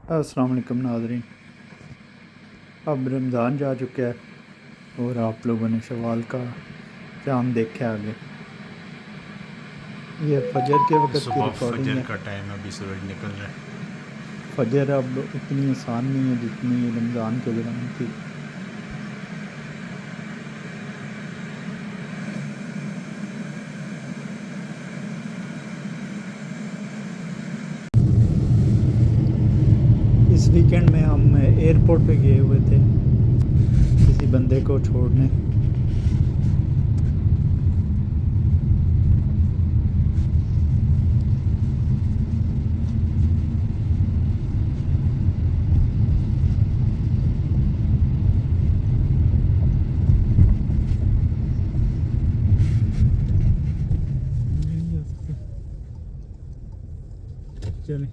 अस्सलाम वालेकुम नाज़रीन। अब रमज़ान जा चुका है और आप लोगों ने शवाल का चाँद देखा आगे। ये फजर के वक़्त की सुबह रिकॉर्डिंग फजर है। का टाइम अभी सूरज निकल रहा है। फजर अब इतनी आसान नहीं है जितनी रमज़ान के दौरान थी। इस वीकेंड में हम एयरपोर्ट पे गए हुए थे किसी बंदे को छोड़ने। चलें।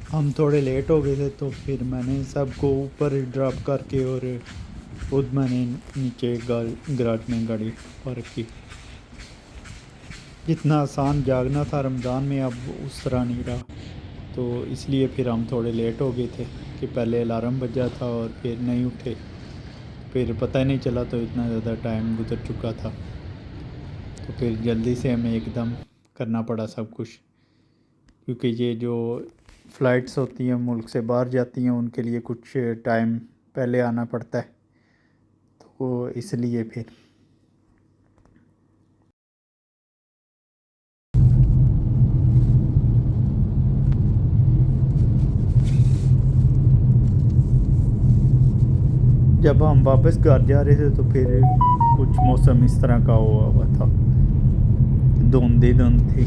हम थोड़े लेट हो गए थे तो फिर मैंने सबको ऊपर ड्रॉप करके और खुद मैंने नीचे गराज में गाड़ी पार्क की। जितना आसान जागना था रमज़ान में अब उस तरह नहीं रहा, तो इसलिए फिर हम थोड़े लेट हो गए थे कि पहले अलार्म बजा था और फिर नहीं उठे। फिर पता ही नहीं चला तो इतना ज़्यादा टाइम गुजर चुका था, तो फिर जल्दी से हमें एकदम करना पड़ा सब कुछ, क्योंकि ये जो फ़्लाइट्स होती हैं मुल्क से बाहर जाती हैं उनके लिए कुछ टाइम पहले आना पड़ता है, तो इसलिए फिर जब हम वापस घर जा रहे थे तो फिर कुछ मौसम इस तरह का हुआ था, धुंध ही धुंध थी।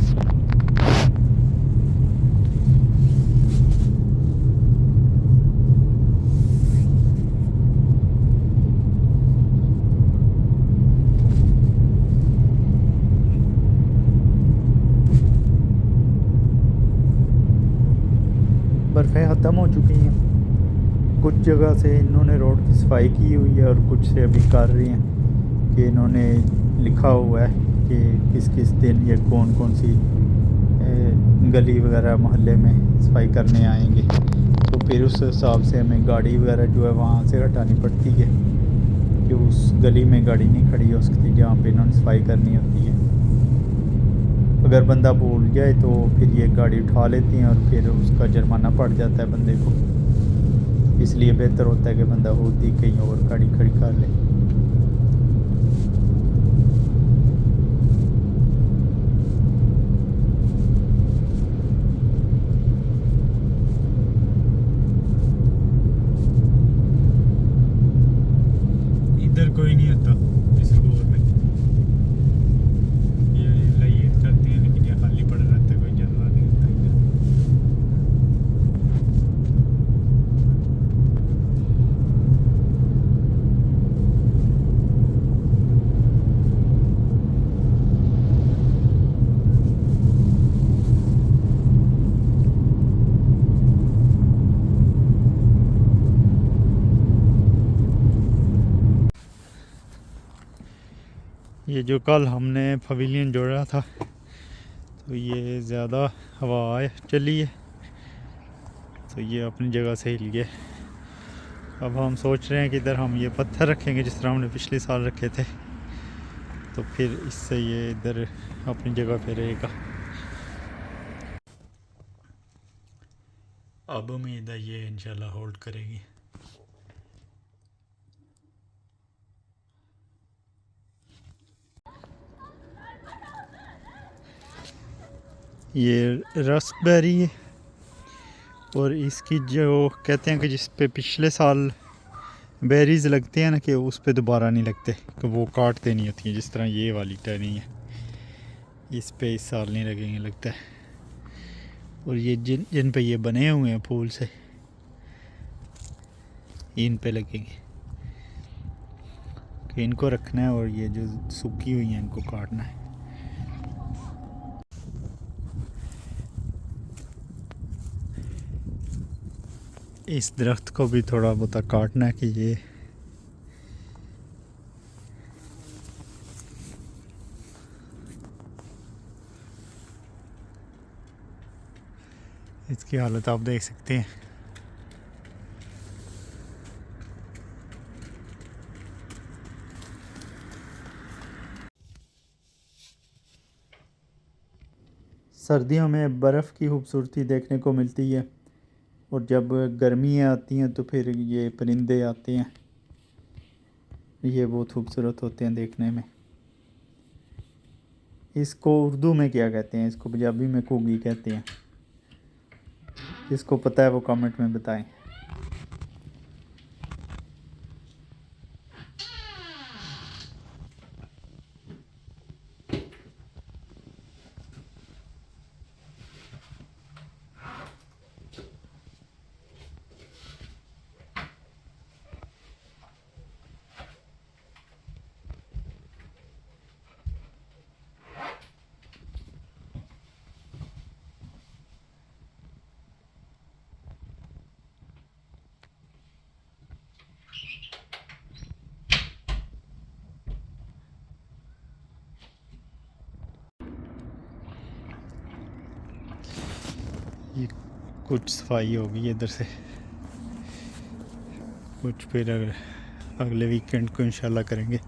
बर्फ़ें ख़त्म हो चुकी हैं। कुछ जगह से इन्होंने रोड की सफाई की हुई है और कुछ से अभी कर रही हैं कि इन्होंने लिखा हुआ है कि किस किस दिन ये कौन कौन सी गली वगैरह मोहल्ले में सफाई करने आएंगे, तो फिर उस हिसाब से हमें गाड़ी वगैरह जो है वहाँ से हटानी पड़ती है कि उस गली में गाड़ी नहीं खड़ी हो सकती जहाँ पे इन्होंने सफाई करनी होती है। अगर बंदा भूल जाए तो फिर ये गाड़ी उठा लेती हैं और फिर उसका जुर्माना पड़ जाता है बंदे को। इसलिए बेहतर होता है कि बंदा खुद ही कहीं और गाड़ी खड़ी कर ले। इधर कोई नहीं आता इस रोड में। ये लाइट करते हैं लेकिन ये खाली पड़ा रहता है, कोई जानवर नहीं होता इधर। ये जो कल हमने पवेलियन जोड़ा था तो ये ज़्यादा हवा चली है तो ये अपनी जगह से हिल गया। अब हम सोच रहे हैं कि इधर हम ये पत्थर रखेंगे जिस तरह हमने पिछले साल रखे थे, तो फिर इससे ये इधर अपनी जगह पे रहेगा। अब उम्मीद है ये इंशाल्लाह होल्ड करेगी। ये रसबेरी है और इसकी जो कहते हैं कि जिस पे पिछले साल बेरीज़ लगते हैं ना कि उस पे दोबारा नहीं लगते, कि वो काटते नहीं होती हैं, जिस तरह ये वाली टहनी है इस पे इस साल नहीं लगेंगे लगता है। और ये जिन जिन पे ये बने हुए हैं फूल से इन पे लगेंगे, कि इनको रखना है और ये जो सूखी हुई हैं इनको काटना है। इस दरख्त को भी थोड़ा बहुत काटना है कि ये इसकी हालत आप देख सकते हैं। सर्दियों में बर्फ़ की खूबसूरती देखने को मिलती है, और जब गर्मियाँ आती हैं तो फिर ये परिंदे आते हैं। ये बहुत खूबसूरत होते हैं देखने में। इसको उर्दू में क्या कहते हैं? इसको पंजाबी में घुगी कहते हैं। जिसको पता है वो कमेंट में बताएं। ये कुछ सफाई होगी इधर से, कुछ फिर अगले वीकेंड को इंशाल्लाह करेंगे।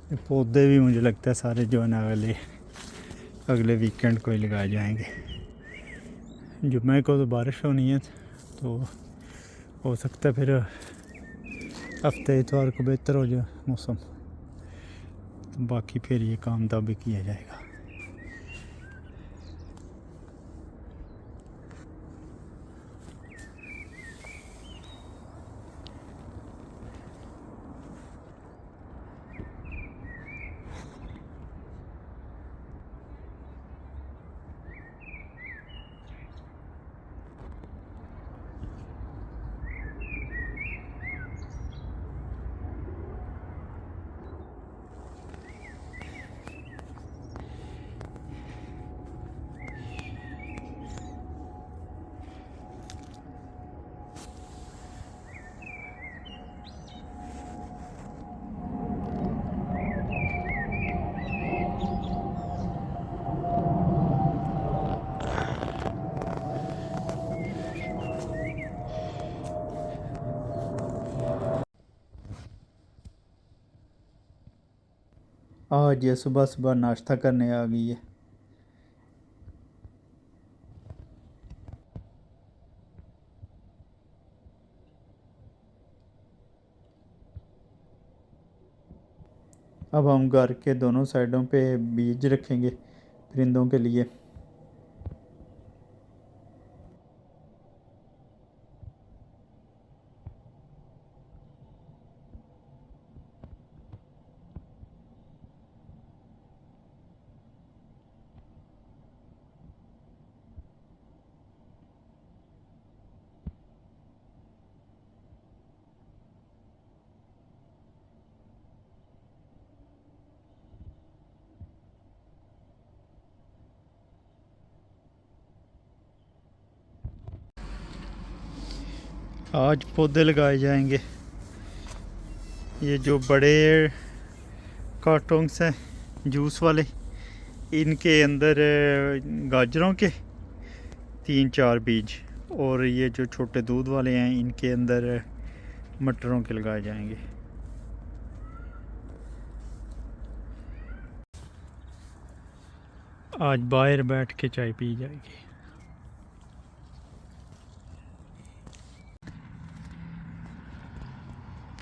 ये पौधे भी मुझे लगता है सारे जो है ना अगले वीकेंड को ही लगाए जाएंगे। जुम्मे को तो बारिश होनी है, तो हो सकता है फिर हफ्ते इतवार को बेहतर हो जाए मौसम, तो बाकी फिर ये काम तब भी किया जाएगा। आज ये सुबह सुबह नाश्ता करने आ गई है। अब हम घर के दोनों साइडों पे बीज रखेंगे परिंदों के लिए। आज पौधे लगाए जाएंगे। ये जो बड़े कार्टून्स हैं जूस वाले, इनके अंदर गाजरों के 3-4 बीज, और ये जो छोटे दूध वाले हैं इनके अंदर मटरों के लगाए जाएंगे। आज बाहर बैठ के चाय पी जाएगी।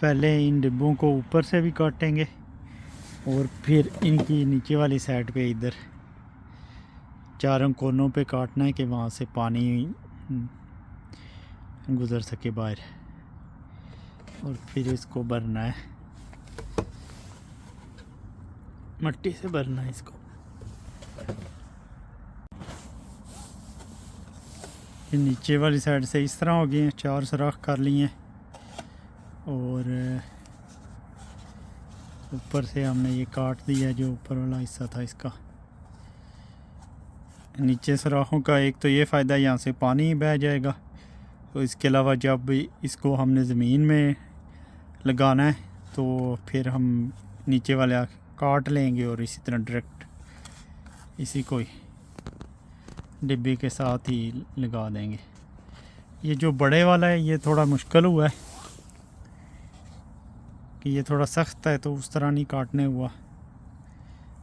पहले इन डिब्बों को ऊपर से भी काटेंगे, और फिर इनकी नीचे वाली साइड पे इधर चारों कोनों पे काटना है कि वहाँ से पानी गुज़र सके बाहर, और फिर इसको भरना है, मट्टी से भरना है इसको। ये नीचे वाली साइड से इस तरह हो गए हैं, 4 सुराख कर लिए हैं, और ऊपर से हमने ये काट दिया जो ऊपर वाला हिस्सा था इसका। नीचे सुराखों का एक तो ये फ़ायदा, यहाँ से पानी बह जाएगा, तो इसके अलावा जब इसको हमने ज़मीन में लगाना है तो फिर हम नीचे वाला काट लेंगे और इसी तरह डायरेक्ट इसी को ही डिब्बी के साथ ही लगा देंगे। ये जो बड़े वाला है ये थोड़ा मुश्किल हुआ है कि ये थोड़ा सख्त है तो उस तरह नहीं काटने हुआ,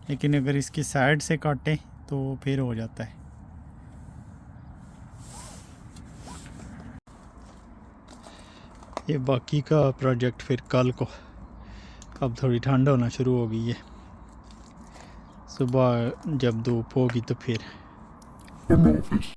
लेकिन अगर इसकी साइड से काटें तो फिर हो जाता है। ये बाकी का प्रोजेक्ट फिर कल को, अब थोड़ी ठंड होना शुरू हो गई है, सुबह जब धूप होगी तो फिर